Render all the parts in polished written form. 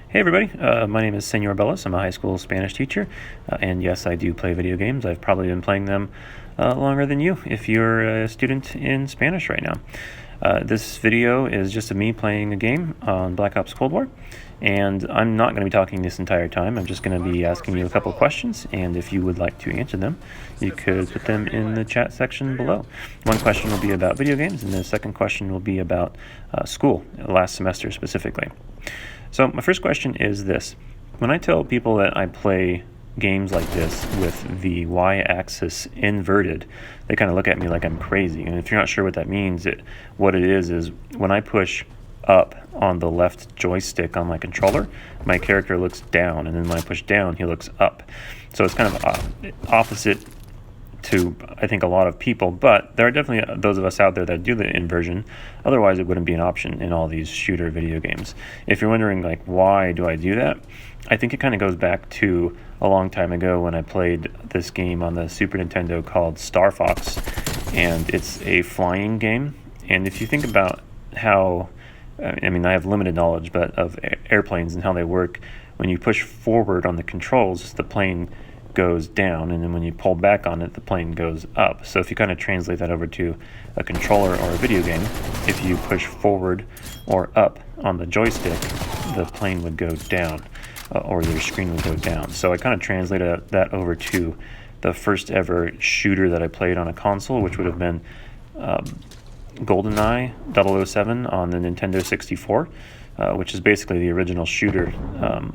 Hey everybody, my name is Señor. I'm a high school Spanish teacher, and yes, I do play video games. I've probably been playing them longer than you if you're a student in Spanish right now. This video is just of me playing a game on Black Ops Cold War, and I'm not going to be talking this entire time. I'm just going to be asking you a couple questions, and if you would like to answer them, you could put them in the chat section below. One question will be about video games, and the second question will be about school, last semester specifically. So my first question is this. When I tell people that I play games like this with the y-axis inverted, they kind of look at me like I'm crazy. And if you're not sure what that means, what it is when I push up on the left joystick on my controller, my character looks down, and then when I push down, he looks up. So it's kind of opposite to, I think, a lot of people, but there are definitely those of us out there that do the inversion. Otherwise, it wouldn't be an option in all these shooter video games. If you're wondering, like, why do I do that? I think it kind of goes back to a long time ago when I played this game on the Super Nintendo called Star Fox, and it's a flying game. And if you think about how, I mean, I have limited knowledge, but of airplanes and how they work, when you push forward on the controls, the plane goes down, and then when you pull back on it, the plane goes up. So if you kind of translate that over to a controller or a video game, if you push forward or up on the joystick, the plane would go down, or your screen would go down. So I kind of translated that over to the first ever shooter that I played on a console, which would have been GoldenEye 007 on the Nintendo 64. Which is basically the original shooter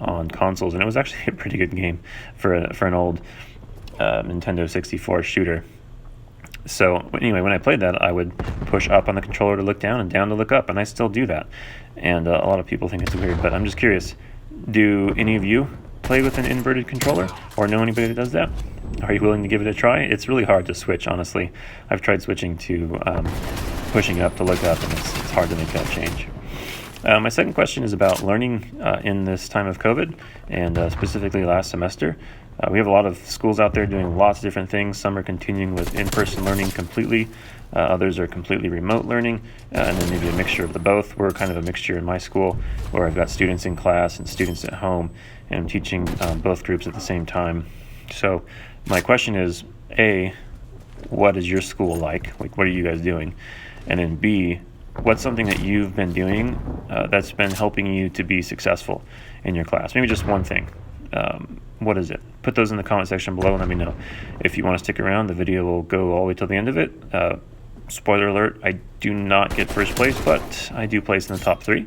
on consoles, and it was actually a pretty good game for an old Nintendo 64 shooter. So anyway, when I played that, I would push up on the controller to look down and down to look up, and I still do that. And a lot of people think it's weird, but I'm just curious, do any of you play with an inverted controller or know anybody that does that? Are you willing to give it a try? It's really hard to switch, honestly. I've tried switching to pushing up to look up, and it's hard to make that change. My second question is about learning in this time of COVID, and specifically last semester. We have a lot of schools out there doing lots of different things. Some are continuing with in-person learning completely. Others are completely remote learning, and then maybe a mixture of the both. We're kind of a mixture in my school, where I've got students in class and students at home, and I'm teaching both groups at the same time. So my question is, A, what is your school like? Like, what are you guys doing? And then B, what's something that you've been doing that's been helping you to be successful in your class? Maybe just one thing. What is it? Put those in the comment section below and let me know. If you want to stick around, the video will go all the way till the end of it. Spoiler alert, I do not get first place, but I do place in the top 3.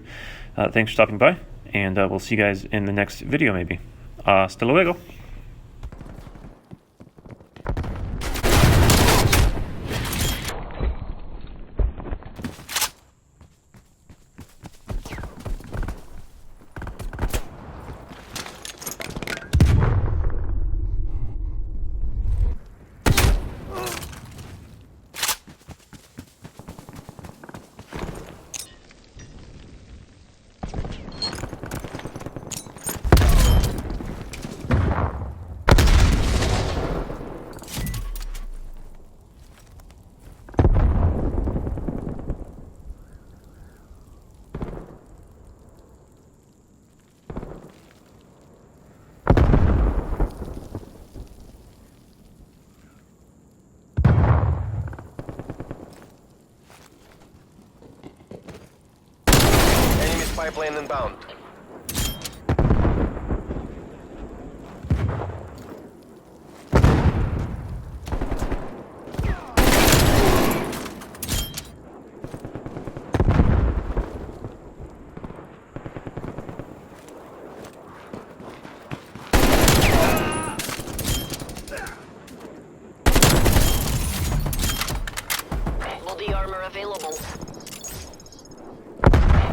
Thanks for stopping by, and we'll see you guys in the next video maybe. Hasta luego. Pipeline inbound. Body armor available.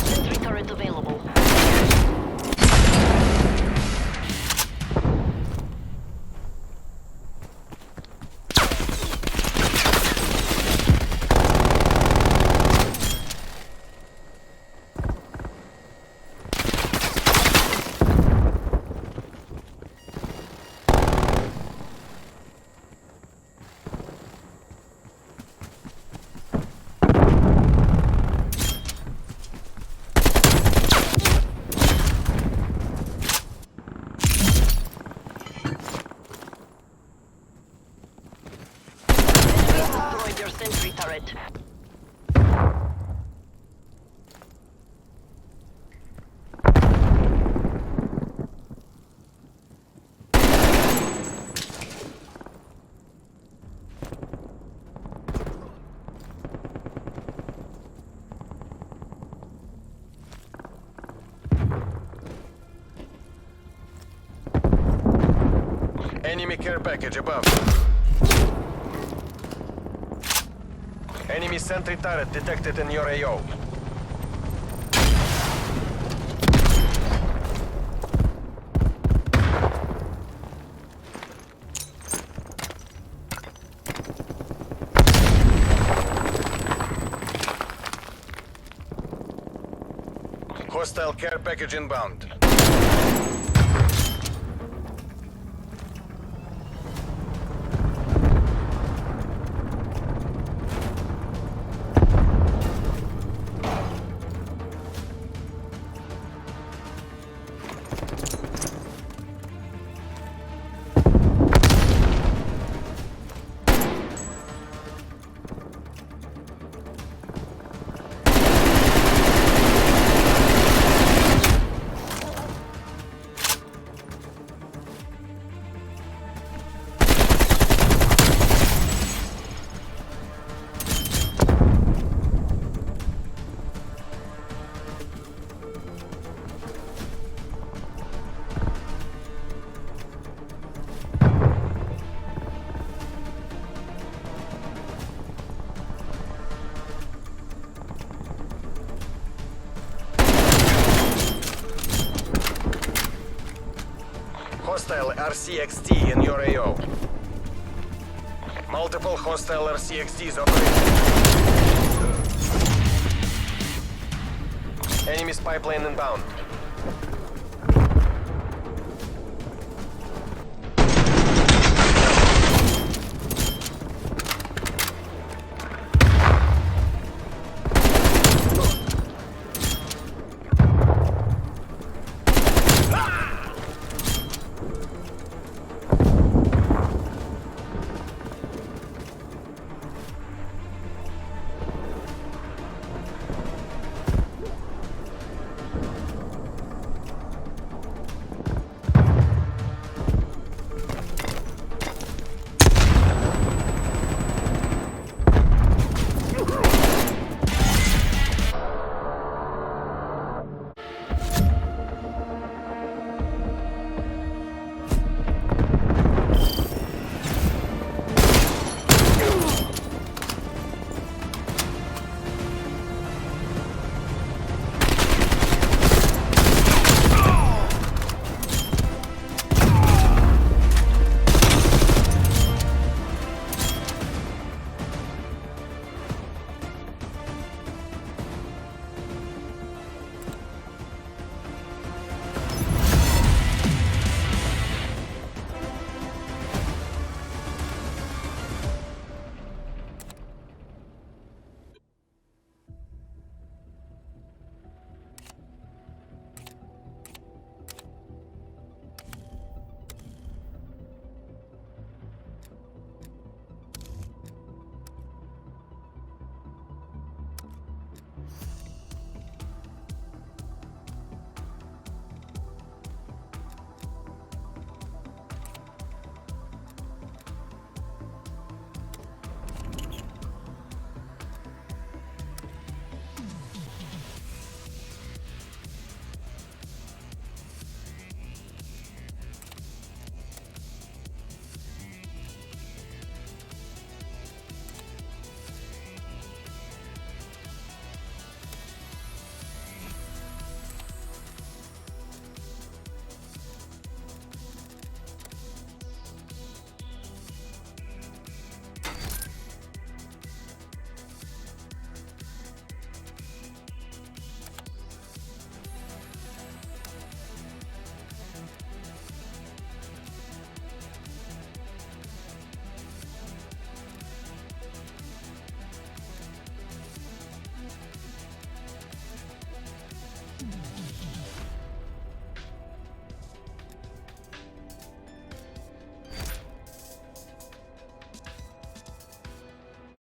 Sentry turret available. Enemy care package above. Enemy sentry turret detected in your AO. Hostile care package inbound. Hostile RCXD in your AO. Multiple hostile RCXDs operating. Enemy spy plane inbound.